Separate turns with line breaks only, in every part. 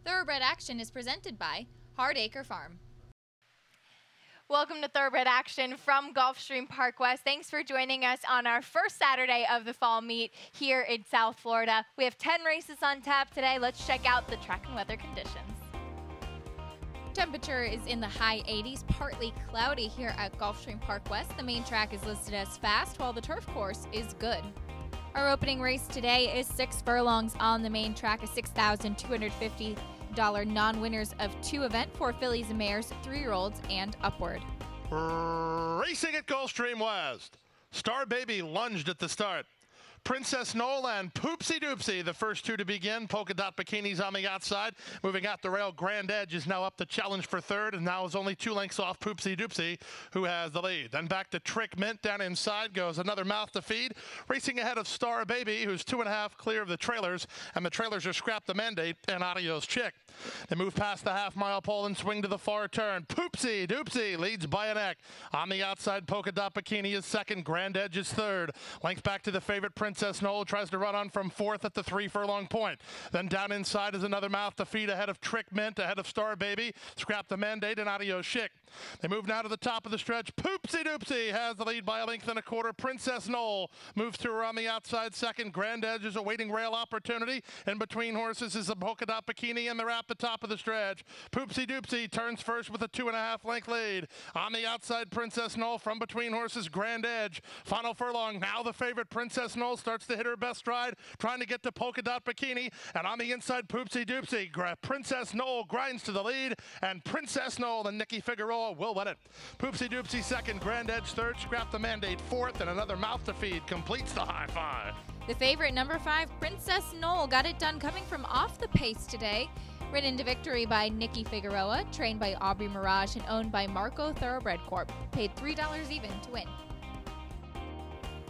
Thoroughbred Action is presented by Hardacre Farm.
Welcome to Thoroughbred Action from Gulfstream Park West. Thanks for joining us on our first Saturday of the fall meet here in South Florida. We have 10 races on tap today. Let's check out the track and weather conditions.
Temperature is in the high 80s, partly cloudy here at Gulfstream Park West. The main track is listed as fast, while the turf course is good. Our opening race today is 6 furlongs on the main track, a $6,250 non-winners of 2 event for fillies and mares, 3-year-olds and upward.
Racing at Gulfstream West. Star Baby lunged at the start. Princess Noel and Poopsie Doopsie, the first two to begin. Polka Dot Bikinis on the outside. Moving out the rail, Grand Edge is now up to challenge for third, and now is only 2 lengths off Poopsie Doopsie, who has the lead. Then back to Trick Mint. Down inside goes another mouth to feed. Racing ahead of Star Baby, who's 2.5 clear of the trailers, and the trailers are Scrap the Mandate and Adios Chick. They move past the half-mile pole and swing to the far turn. Poopsie Doopsie leads by a neck. On the outside, Polka Dot Bikini is second. Grand Edge is third. Length back to the favorite, Princess Noel tries to run on from fourth at the 3-furlong point. Then down inside is another mouth to feed ahead of Trick Mint, ahead of Star Baby, Scrap the Mandate, and Adios Chick. They move now to the top of the stretch. Poopsie Doopsie has the lead by a length and a quarter. Princess Noel moves to her on the outside second. Grand Edge is awaiting rail opportunity. In between horses is the Polka Dot Bikini, and they're at the top of the stretch. Poopsie Doopsie turns first with a 2.5 length lead. On the outside, Princess Noel from between horses, Grand Edge. Final furlong, now the favorite, Princess Noel, starts to hit her best stride, trying to get to Polka Dot Bikini. And on the inside, Poopsie Doopsie. Princess Noel grinds to the lead, and Princess Noel and Nikki Figueroa will win it. Poopsie Doopsie second, Grand Edge third, Scrap the Mandate fourth, and another mouth to feed completes the high five.
The favorite, number 5, Princess Noel, got it done coming from off the pace today. Ridden to victory by Nikki Figueroa, trained by Aubrey Mirage and owned by Marco Thoroughbred Corp. Paid $3 even to win.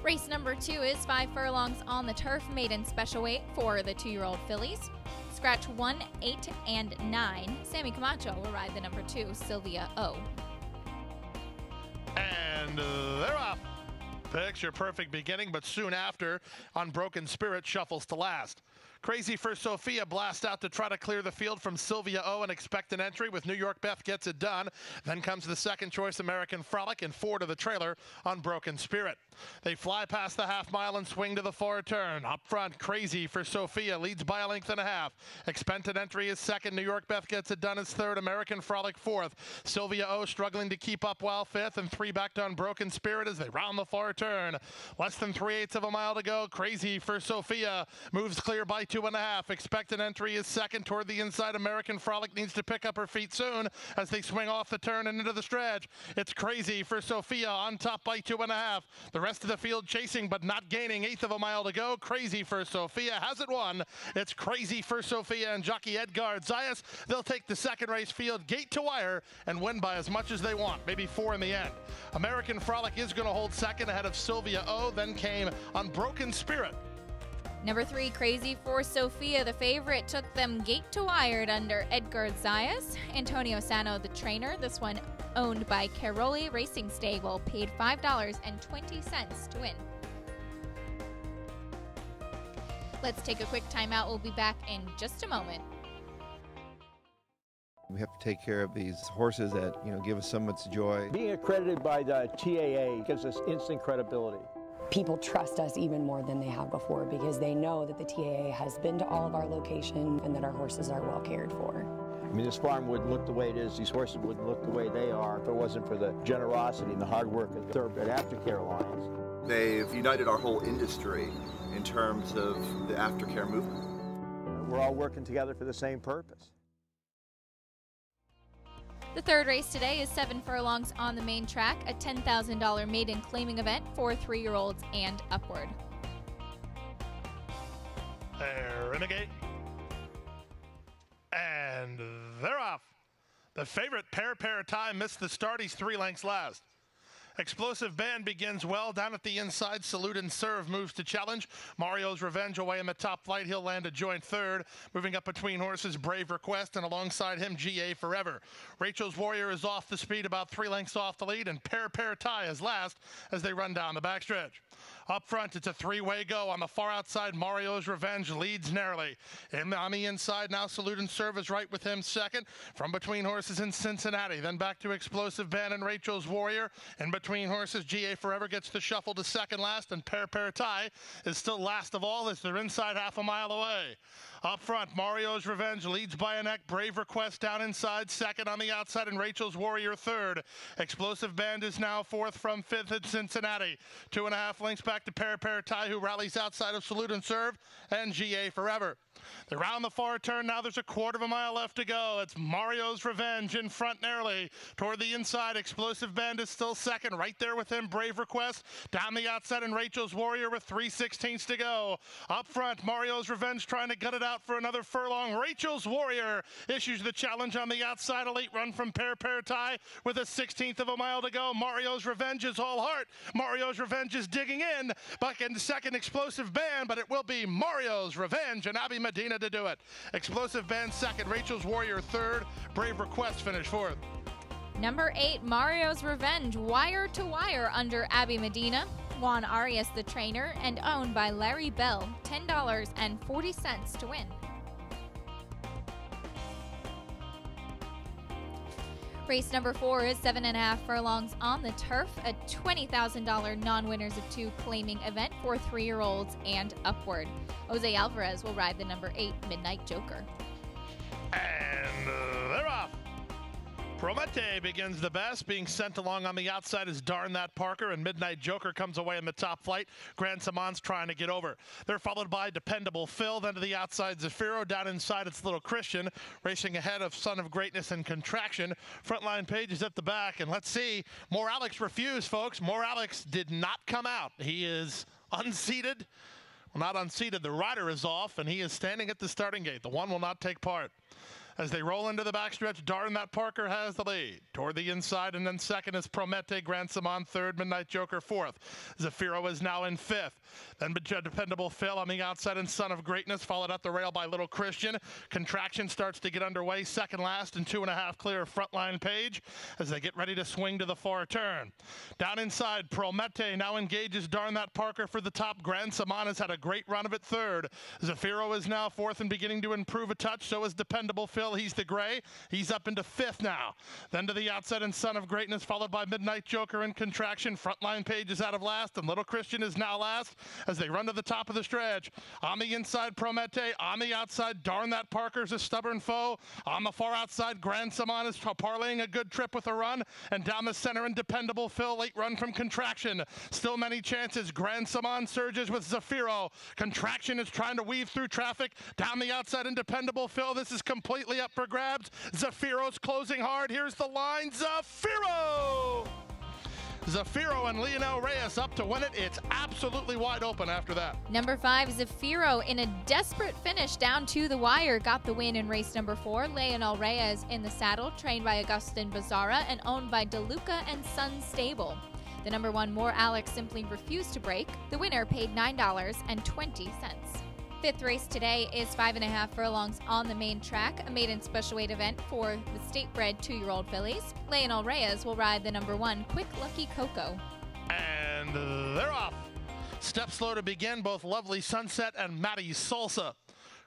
Race number 2 is 5 furlongs on the turf, maiden special weight for the 2-year-old fillies. Scratch 1, 8, and 9. Sammy Camacho will ride the number 2, Sylvia O.
And they're off. Picture perfect beginning, but soon after, Unbroken Spirit shuffles to last. Crazy for Sophia blast out to try to clear the field from Sylvia O and expect an entry with New York Beth gets it done. Then comes the second choice American Frolic and 4 to the trailer, Unbroken Spirit. They fly past the half mile and swing to the far turn. Up front, Crazy for Sophia leads by a length and a half. Expected entry is second. New York Beth gets it done is third. American Frolic fourth. Sylvia O struggling to keep up while fifth, and 3 back to Unbroken Spirit as they round the far turn. Less than 3/8 of a mile to go. Crazy for Sophia moves clear by 2.5. Expected entry is second. Toward the inside, American Frolic needs to pick up her feet soon as they swing off the turn and into the stretch. It's Crazy for Sophia on top by 2.5. The rest of the field chasing but not gaining. 1/8 of a mile to go. Crazy for Sophia has it won. It's Crazy for Sophia and jockey Edgar Zayas. They'll take the second race field gate to wire and win by as much as they want, maybe 4 in the end. American Frolic is going to hold second ahead of Sylvia O. Then came Unbroken Spirit.
Number 3, Crazy for Sophia, the favorite, took them gate to wired under Edgar Zayas. Antonio Sano, the trainer. This one owned by Caroli Racing Stable, paid $5.20 to win. Let's take a quick timeout. We'll be back in just a moment.
We have to take care of these horses that, give us so much joy.
Being accredited by the TAA gives us instant credibility.
People trust us even more than they have before because they know that the TAA has been to all of our locations and that our horses are well cared for.
I mean, this farm wouldn't look the way it is, these horses wouldn't look the way they are if it wasn't for the generosity and the hard work of the Thoroughbred Aftercare Alliance.
They've united our whole industry in terms of the aftercare movement.
We're all working together for the same purpose.
The third race today is 7 furlongs on the main track, a $10,000 maiden claiming event for 3-year-olds and upward.
They're in the gate. And they're off. The favorite, Pair Tie, missed the start. He's 3 lengths last. Explosive Band begins well down at the inside. Salute and Serve moves to challenge. Mario's Revenge away in the top flight. He'll land a joint third. Moving up between horses, Brave Request, and alongside him, GA Forever. Rachel's Warrior is off the speed, about 3 lengths off the lead, and Pair Tie is last as they run down the backstretch. Up front, it's a three-way go. On the far outside, Mario's Revenge leads narrowly. And on the inside, now Salute and Serve is right with him second. From between horses in Cincinnati. Then back to Explosive Band and Rachel's Warrior. In between horses, GA Forever gets the shuffle to second last, and Pair Tie is still last of all as they're inside half a mile away. Up front, Mario's Revenge leads by a neck. Brave Request down inside, second on the outside, and Rachel's Warrior third. Explosive Band is now fourth from fifth at Cincinnati. 2.5 lengths back to Pair Tie, who rallies outside of Salute and Serve, and GA Forever. They're round the far turn now. There's a quarter of a mile left to go. It's Mario's Revenge in front narrowly. Toward the inside, Explosive Band is still second. Right there with him, Brave Request. Down the outside, and Rachel's Warrior with 3/16 to go. Up front, Mario's Revenge trying to gut it out for another furlong. Rachel's Warrior issues the challenge on the outside. A late run from Pair Tie with a 16th of a mile to go. Mario's Revenge is all heart. Mario's Revenge is digging in. Back in second, Explosive Band, but it will be Mario's Revenge and Abby Medina to do it. Explosive Band second, Rachel's Warrior third, Brave Request finish fourth.
Number 8, Mario's Revenge, wire to wire under Abby Medina. Juan Arias, the trainer, and owned by Larry Bell. $10.40 to win. Race number 4 is 7.5 furlongs on the turf, a $20,000 non-winners of 2 claiming event for 3-year-olds and upward. Jose Alvarez will ride the number 8 Midnight Joker.
And they're off. Promete begins the best, being sent along on the outside is Darn That Parker, and Midnight Joker comes away in the top flight. Grand Saman's trying to get over. They're followed by Dependable Phil, then to the outside Zafiro, down inside it's Little Christian, racing ahead of Son of Greatness and Contraction. Frontline Page is at the back, and let's see, More Alex refused, folks. More Alex did not come out. He is unseated. Well, not unseated, the rider is off, and he is standing at the starting gate. The one will not take part. As they roll into the backstretch, Darn That Parker has the lead. Toward the inside, and then second is Promete, Grand Saman third, Midnight Joker fourth. Zafiro is now in fifth. Then Dependable Phil on the outside, and Son of Greatness, followed up the rail by Little Christian. Contraction starts to get underway, second last, and 2.5 clear of Frontline Page as they get ready to swing to the far turn. Down inside, Promete now engages Darn That Parker for the top. Grand Saman has had a great run of it third. Zafiro is now fourth and beginning to improve a touch, so is Dependable Phil. He's the gray. He's up into fifth now. Then to the outside, and Son of Greatness, followed by Midnight Joker and Contraction. Frontline Page is out of last, and Little Christian is now last as they run to the top of the stretch. On the inside, Promete. On the outside, Darn That Parker's a stubborn foe. On the far outside, Grand Saman is parlaying a good trip with a run. And down the center, and Dependable Phil, late run from Contraction. Still many chances. Grand Saman surges with Zafiro. Contraction is trying to weave through traffic. Down the outside, and Dependable Phil. This is completely up for grabs. Zafiro's closing hard. Here's the line. Zafiro! Zafiro and Lionel Reyes up to win it. It's absolutely wide open after that.
Number 5, Zafiro, in a desperate finish down to the wire, got the win in race number 4. Lionel Reyes in the saddle, trained by Agustin Bazara and owned by DeLuca and Sons Stable. The number 1, More Alex, simply refused to break. The winner paid $9.20. Fifth race today is 5.5 furlongs on the main track, a maiden special weight event for the state-bred 2-year-old fillies. Lionel Reyes will ride the number 1, Quick Lucky Coco.
And they're off. Step slow to begin, both Lovely Sunset and Matty Salsa.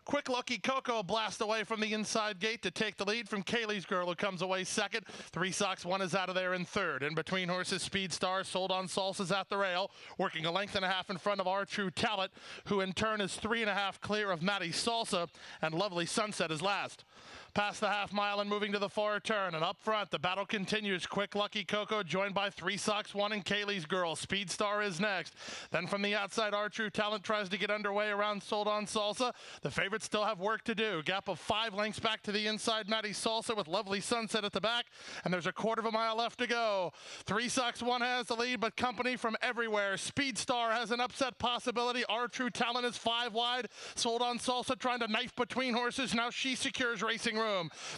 Quick Lucky Coco blast away from the inside gate to take the lead from Kaylee's Girl, who comes away second. 3 Socks 1 is out of there in third. In between horses, Speed Star, Sold on Salsa's at the rail, working a length and a half in front of Our True Talent, who in turn is 3.5 clear of Matty Salsa, and Lovely Sunset is last. Past the half mile and moving to the far turn, and up front, the battle continues. Quick Lucky Coco joined by 3 Socks 1 and Kaylee's Girl. Speed Star is next. Then from the outside, Our True Talent tries to get underway around Sold on Salsa. The favorites still have work to do. Gap of 5 lengths back to the inside, Matty Salsa with Lovely Sunset at the back, and there's a quarter of a mile left to go. 3 Socks 1 has the lead, but company from everywhere. Speed Star has an upset possibility. Our True Talent is 5 wide. Sold on Salsa trying to knife between horses. Now she secures racing room.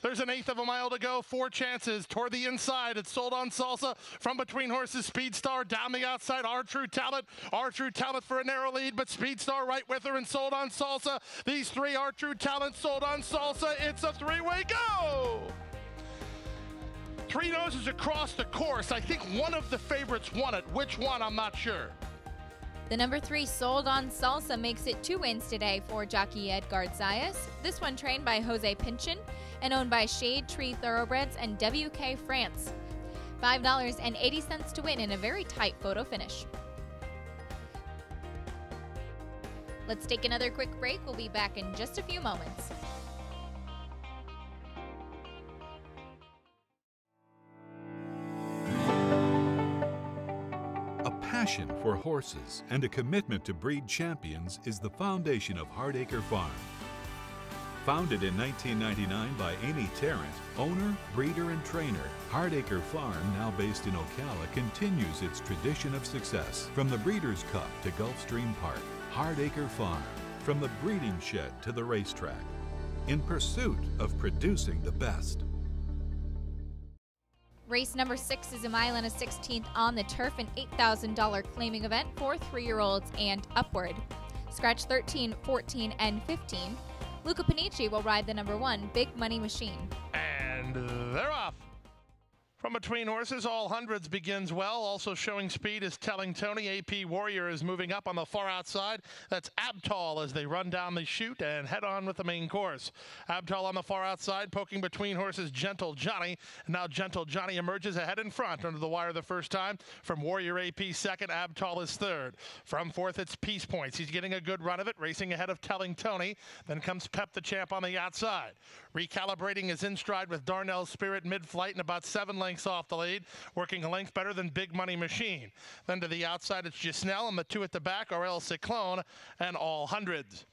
There's an 1/8 of a mile to go. 4 chances toward the inside. It's Sold on Salsa from between horses. Speed Star down the outside. Our True Talent. Our True Talent for a narrow lead, but Speed Star right with her and Sold on Salsa. These 3 Our True Talent, Sold on Salsa. It's a 3-way go. 3 noses across the course. I think one of the favorites won it. Which one, I'm not sure.
The number 3 Sold on Salsa makes it 2 wins today for jockey Edgar Zayas. This one trained by Jose Pinchin and owned by Shade Tree Thoroughbreds and WK France. $5.80 to win in a very tight photo finish. Let's take another quick break. We'll be back in just a few moments.
A passion for horses and a commitment to breed champions is the foundation of Hardacre Farm. Founded in 1999 by Amy Tarrant, owner, breeder, and trainer, Hardacre Farm, now based in Ocala, continues its tradition of success. From the Breeders' Cup to Gulfstream Park, Hardacre Farm, from the breeding shed to the racetrack, in pursuit of producing the best.
Race number 6 is a mile and a 16th on the turf, an $8,000 claiming event for 3-year-olds and upward. Scratch 13, 14, and 15. Luca Panici will ride the number 1 Big Money Machine.
And they're off. From between horses, All Hundreds begins well. Also showing speed is Telling Tony. AP Warrior is moving up on the far outside. That's Abtal as they run down the chute and head on with the main course. Abtal on the far outside, poking between horses, Gentle Johnny. And now Gentle Johnny emerges ahead in front under the wire the first time. From Warrior AP second, Abtal is third. From fourth, it's Peace Points. He's getting a good run of it, racing ahead of Telling Tony. Then comes Pep the Champ on the outside. Recalibrating is in stride with Darnell Spirit mid-flight and about 7 lengths off the lead, working a length better than Big Money Machine. Then to the outside, it's Gisnell, and the 2 at the back are El Cyclone and All Hundreds.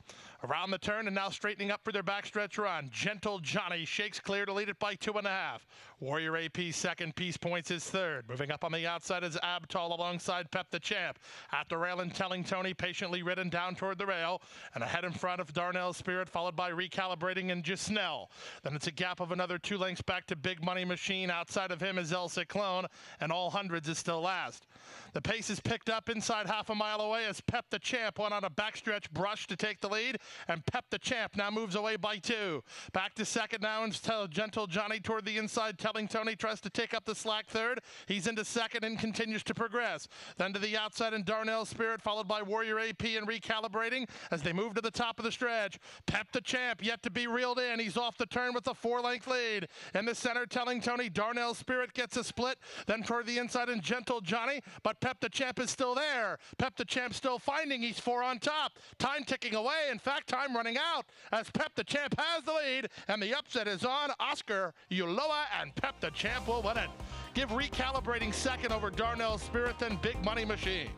Around the turn and now straightening up for their backstretch run. Gentle Johnny shakes clear to lead it by 2.5. Warrior AP second, Peace Points is third. Moving up on the outside is Abtal alongside Pep the Champ. At the rail and Telling Tony patiently ridden down toward the rail. And ahead in front of Darnell Spirit, followed by Recalibrating and Gisnell. Then it's a gap of another 2 lengths back to Big Money Machine. Outside of him is El Cyclone, and All Hundreds is still last. The pace is picked up inside half a mile away as Pep the Champ went on a backstretch brush to take the lead. And Pep the Champ now moves away by 2. Back to second now and Gentle Johnny toward the inside. Telling Tony tries to take up the slack third. He's into second and continues to progress. Then to the outside and Darnell Spirit, followed by Warrior AP and Recalibrating as they move to the top of the stretch. Pep the Champ yet to be reeled in. He's off the turn with a 4-length lead. In the center, Telling Tony, Darnell Spirit gets a split. Then toward the inside and Gentle Johnny, but Pep the Champ is still there. Pep the Champ still finding. He's 4 on top. Time ticking away. In fact, time running out as Pep the Champ has the lead, and the upset is on. Oscar Ulloa and Pep the Champ will win it. Give Recalibrating second over Darnell Spirit, then Big Money Machine.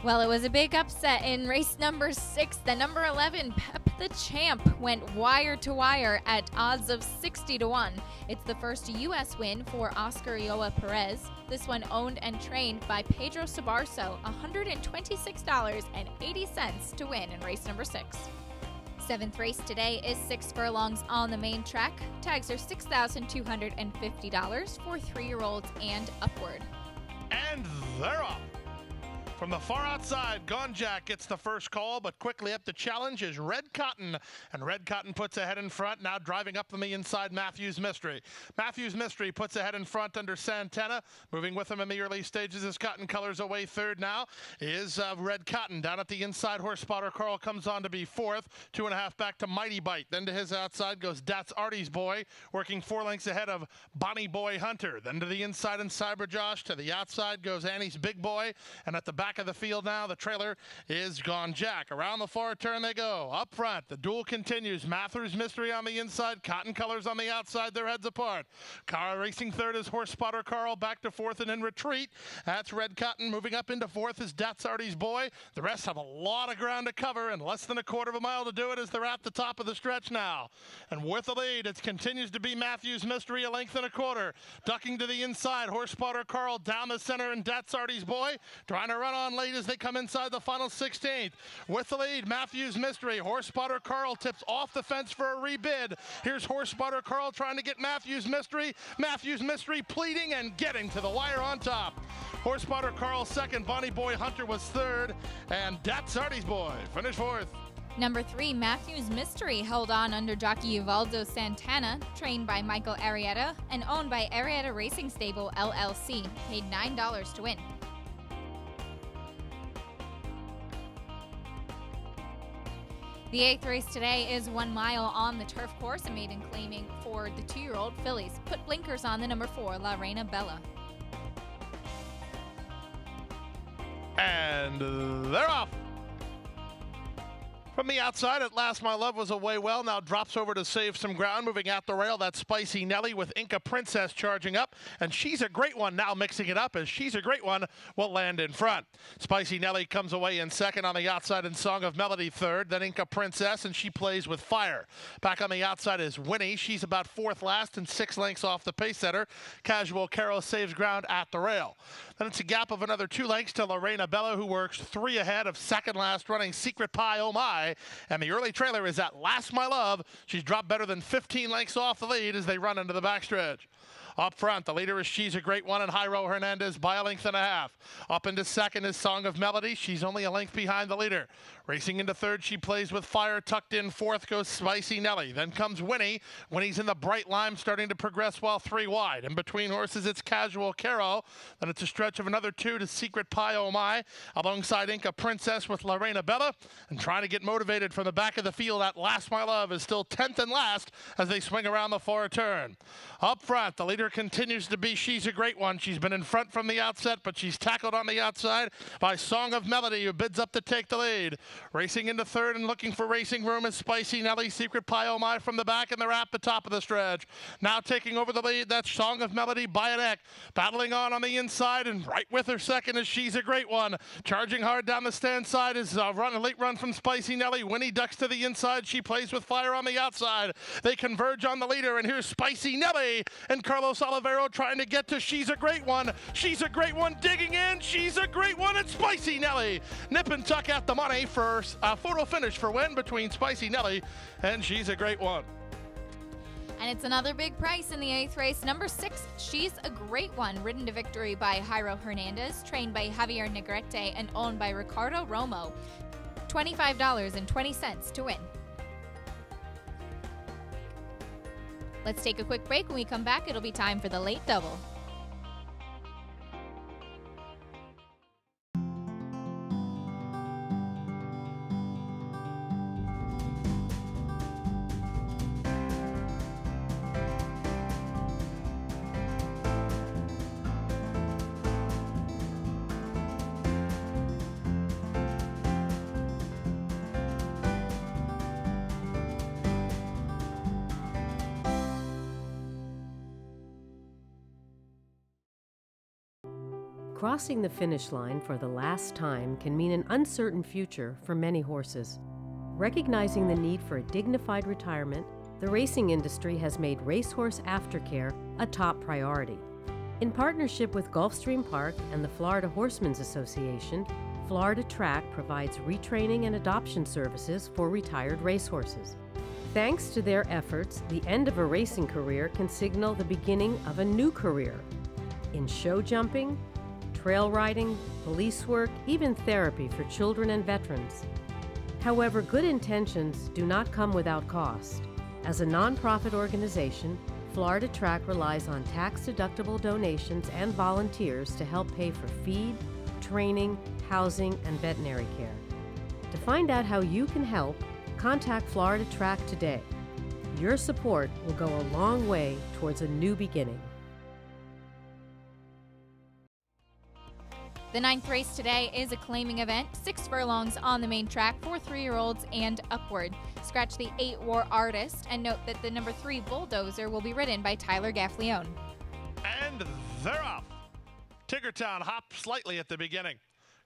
Well, it was a big upset in race number 6. The number 11 Pep the Champ went wire to wire at odds of 60-1. It's the first U.S. win for Oscar Ulloa Perez. This one owned and trained by Pedro Sabarso, $126.80 to win in race number 6. 7th race today is 6 furlongs on the main track. Tags are $6,250 for 3-year-olds and upward.
And they're off. From the far outside, Gonjack gets the first call, but quickly up the challenge is Red Cotton. And Red Cotton puts ahead in front, now driving up from the inside, Matthews Mystery. Matthews Mystery puts ahead in front under Santana. Moving with him in the early stages as Cotton colors away third now is Red Cotton. Down at the inside, Horse Spotter Carl comes on to be fourth. 2.5 back to Mighty Bite. Then to his outside goes That's Artie's Boy, working 4 lengths ahead of Bonnie Boy Hunter. Then to the inside and Cyber Josh. To the outside goes Annie's Big Boy. And at the back of the field now, the trailer is Gonjack. Around the far turn they go. Up front, the duel continues. Matthews Mystery on the inside, Cotton Colors on the outside, their heads apart. Car racing third is Horse Spotter Carl, back to fourth and in retreat. That's Red Cotton. Moving up into fourth is That's Artie's Boy. The rest have a lot of ground to cover and less than a quarter of a mile to do it as they're at the top of the stretch now. And with the lead, it continues to be Matthews Mystery, a length and a quarter. Ducking to the inside, Horse Spotter Carl down the center and That's Artie's Boy trying to run on late as they come inside the final 16th. With the lead, Matthews Mystery. Horse Spotter Carl tips off the fence for a rebid. Here's Horse Spotter Carl trying to get Matthews Mystery. Matthews Mystery pleading and getting to the wire on top. Horse Spotter Carl second, Bonnie Boy Hunter was third, and That's Artie's Boy finished fourth.
Number 3, Matthews Mystery, held on under jockey Uvaldo Santana, trained by Michael Arrieta and owned by Arrieta Racing Stable, LLC. Paid $9 to win. The 8th race today is 1 mile on the turf course, a maiden claiming for the 2-year-old fillies. Put blinkers on the number 4, La Reina Bella.
And they're off. From the outside, At Last My Love was away well. Now drops over to save some ground. Moving at the rail, that's Spicy Nelly with Inca Princess charging up. And She's a Great One now mixing it up as She's a Great One will land in front. Spicy Nelly comes away in second. On the outside in Song of Melody third. Then Inca Princess, and she plays with Fire. Back on the outside is Winnie. She's about fourth last and 6 lengths off the pace setter. Casual Carol saves ground at the rail. Then it's a gap of another 2 lengths to La Reina Bella, who works 3 ahead of second last running Secret Pie Oh My. And the early trailer is At Last My Love. She's dropped better than 15 lengths off the lead as they run into the backstretch. Up front, the leader is She's a Great One and Jairo Hernandez by a length and a half. Up into second is Song of Melody. She's only a length behind the leader. Racing into third, she plays with Fire. Tucked in fourth goes Spicy Nelly. Then comes Winnie. Winnie's in the bright lime, starting to progress well 3 wide. In between horses, it's Casual Caro. Then it's a stretch of another 2 to Secret Pie Oh My. Alongside Inca Princess with La Reina Bella. And trying to get motivated from the back of the field, At Last My Love is still 10th and last as they swing around the far turn. Up front, the leader continues to be She's a Great One. She's been in front from the outset, but she's tackled on the outside by Song of Melody, who bids up to take the lead. Racing into third and looking for racing room is Spicy Nelly, Secret Pie Oh My from the back, and they're at the top of the stretch. Now taking over the lead, that's Song of Melody by a neck. Battling on the inside, and right with her second is She's a Great One. Charging hard down the stand side is a late run from Spicy Nelly. Winnie ducks to the inside. She plays with Fire on the outside. They converge on the leader, and here's Spicy Nelly and Carlos Olivero trying to get to She's a Great One. She's a Great One digging in. She's a Great One and Spicy Nelly. Nip and tuck at the money for a photo finish for win between Spicy Nelly and She's a Great One.
And it's another big price in the 8th race. Number 6, She's a Great One, ridden to victory by Jairo Hernandez, trained by Javier Negrete, and owned by Ricardo Romo. $25.20 to win. Let's take a quick break. When we come back, it'll be time for the late double.
Crossing the finish line for the last time can mean an uncertain future for many horses. Recognizing the need for a dignified retirement, the racing industry has made racehorse aftercare a top priority. In partnership with Gulfstream Park and the Florida Horsemen's Association, Florida Track provides retraining and adoption services for retired racehorses. Thanks to their efforts, the end of a racing career can signal the beginning of a new career. In show jumping, trail riding, police work, even therapy for children and veterans. However, good intentions do not come without cost. As a nonprofit organization, Florida Track relies on tax-deductible donations and volunteers to help pay for feed, training, housing, and veterinary care. To find out how you can help, contact Florida Track today. Your support will go a long way towards a new beginning.
The 9th race today is a claiming event, 6 furlongs on the main track for 3-year-olds and upward. Scratch the 8 War Artist and note that the number 3 Bulldozer will be ridden by Tyler Gaffleone.
And they're off. Tiggertown hopped slightly at the beginning.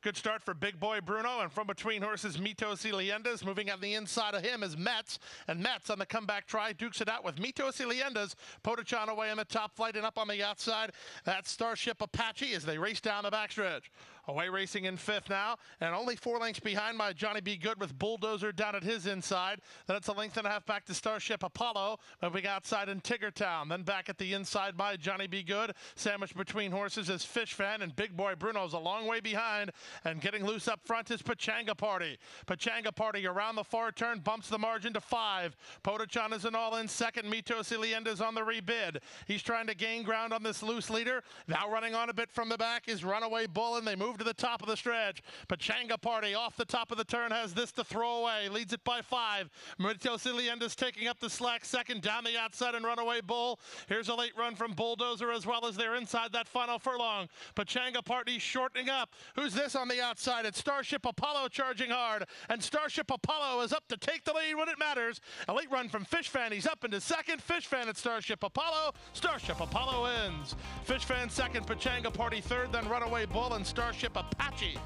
Good start for Big Boy Bruno, and from between horses, Mitos y Leyendas. Moving on the inside of him is Metz, and Metz on the comeback try dukes it out with Mitos y Leyendas. Potachan away in the top flight, and up on the outside, that's Starship Apache as they race down the backstretch. Away racing in 5th now, and only 4 lengths behind by Johnny B. Good with Bulldozer down at his inside. Then it's a length and a half back to Starship Apollo, moving outside in Tiggertown. Then back at the inside by Johnny B. Good. Sandwiched between horses is Fish Fan, and Big Boy Bruno's a long way behind. And getting loose up front is Pachanga Party. Pachanga Party around the far turn bumps the margin to 5. Potachan is an all-in second. Mitos y Leyendas on the rebid. He's trying to gain ground on this loose leader. Now running on a bit from the back is Runaway Bull, and they move move to the top of the stretch. Pachanga Party off the top of the turn has this to throw away. Leads it by 5. Mauricio Silienda's taking up the slack second down the outside and Runaway Bull. Here's a late run from Bulldozer as well as they're inside that final furlong. Pachanga Party shortening up. Who's this on the outside? It's Starship Apollo charging hard. And Starship Apollo is up to take the lead when it matters. A late run from Fish Fan. He's up into second. Fish Fan at Starship Apollo. Starship Apollo wins. Fish Fan second. Pachanga Party third. Then Runaway Bull and Starship Apache.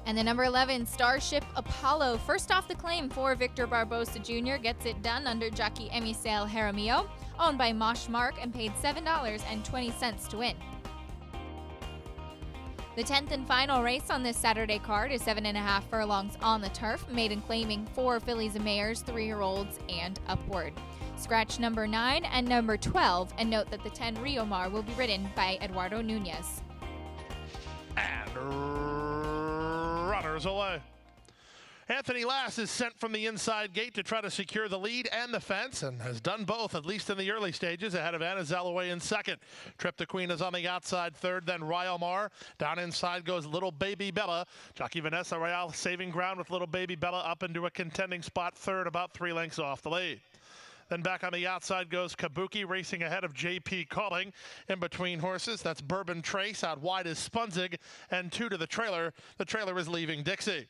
And the number 11, Starship Apollo, first off the claim for Victor Barbosa Jr., gets it done under jockey Emisel Jaramillo, owned by Mosh Mark, and paid $7.20 to win. The 10th and final race on this Saturday card is 7.5 furlongs on the turf, maiden claiming 4 fillies and mares, 3-year-olds and upward. Scratch number 9 and number 12, and note that the 10 Rio Mar will be ridden by Eduardo Nunez.
And runners away. Anthony Lass is sent from the inside gate to try to secure the lead and the fence, and has done both, at least in the early stages, ahead of Anna Zellaway in second. Trip the Queen is on the outside third, then Rio Mar. Down inside goes Little Baby Bella. Jockey Vanessa Royale saving ground with Little Baby Bella up into a contending spot third, about 3 lengths off the lead. Then back on the outside goes Kabuki, racing ahead of JP Calling. In between horses, that's Bourbon Trace. Out wide is Spunzig, and 2 to the trailer. The trailer is Leaving Dixie.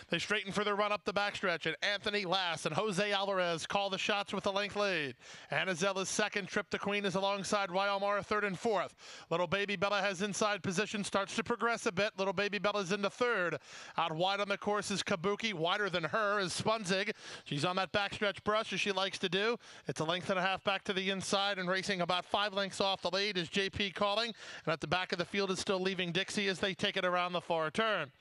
They straighten for their run up the backstretch, and Anthony Lass and Jose Alvarez call the shots with a length lead. Anazella's second. Trip the Queen is alongside Ryomar, third and fourth. Little Baby Bella has inside position, starts to progress a bit. Little Baby Bella's into third. Out wide on the course is Kabuki. Wider than her is Spunzig. She's on that backstretch brush as she likes to do. It's a length and a half back to the inside, and racing about 5 lengths off the lead is JP Calling. And at the back of the field is still Leaving Dixie as they take it around the far turn.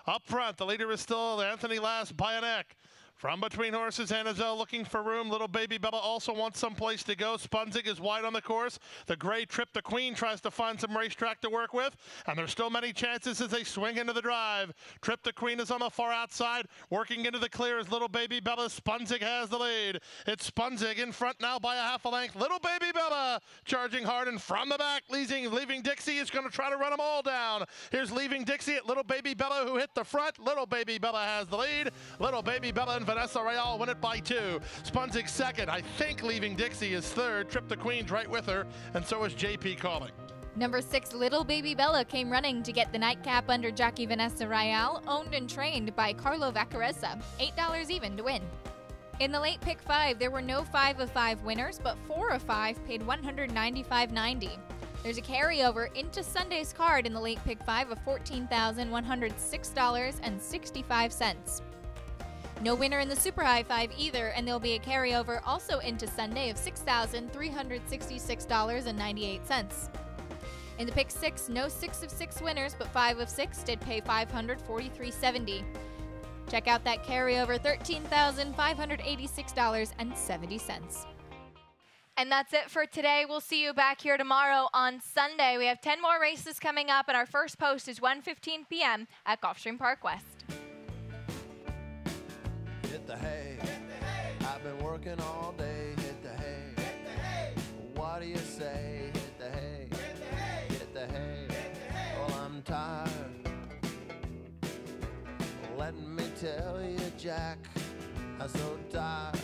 Up front, the leader is still Anthony Lass by a neck. From between horses, Anazel looking for room. Little Baby Bella also wants some place to go. Spunzig is wide on the course. The gray Trip the Queen tries to find some racetrack to work with, and there's still many chances as they swing into the drive. Trip the Queen is on the far outside, working into the clear as Little Baby Bella. Spunzig has the lead. It's Spunzig in front now by a half a length. Little Baby Bella charging hard, and from the back, Leaving Dixie is going to try to run them all down. Here's Leaving Dixie at Little Baby Bella, who hit the front. Little Baby Bella has the lead. Little Baby Bella and Vanessa Royale win it by 2. Spunzig second. I think Leaving Dixie is third. Trip the Queen's right with her, and so is JP Calling.
Number 6, Little Baby Bella, came running to get the nightcap under jockey Vanessa Royale, owned and trained by Carlo Vaccarezza. $8 even to win. In the late pick 5, there were no 5 of 5 winners, but 4 of 5 paid $195.90. There's a carryover into Sunday's card in the late pick 5 of $14,106.65. No winner in the Super High 5 either, and there'll be a carryover also into Sunday of $6,366.98. In the pick 6, no 6 of 6 winners, but 5 of 6 did pay $543.70. Check out that carryover, $13,586.70.
And that's it for today. We'll see you back here tomorrow on Sunday. We have 10 more races coming up, and our first post is 1:15 p.m. at Gulfstream Park West.
Hit the hay. I've been working all day. Hit the hay. What do you say? Hit the hay. Hit the hay. Well, I'm tired. Let me tell you, Jack, I'm so tired.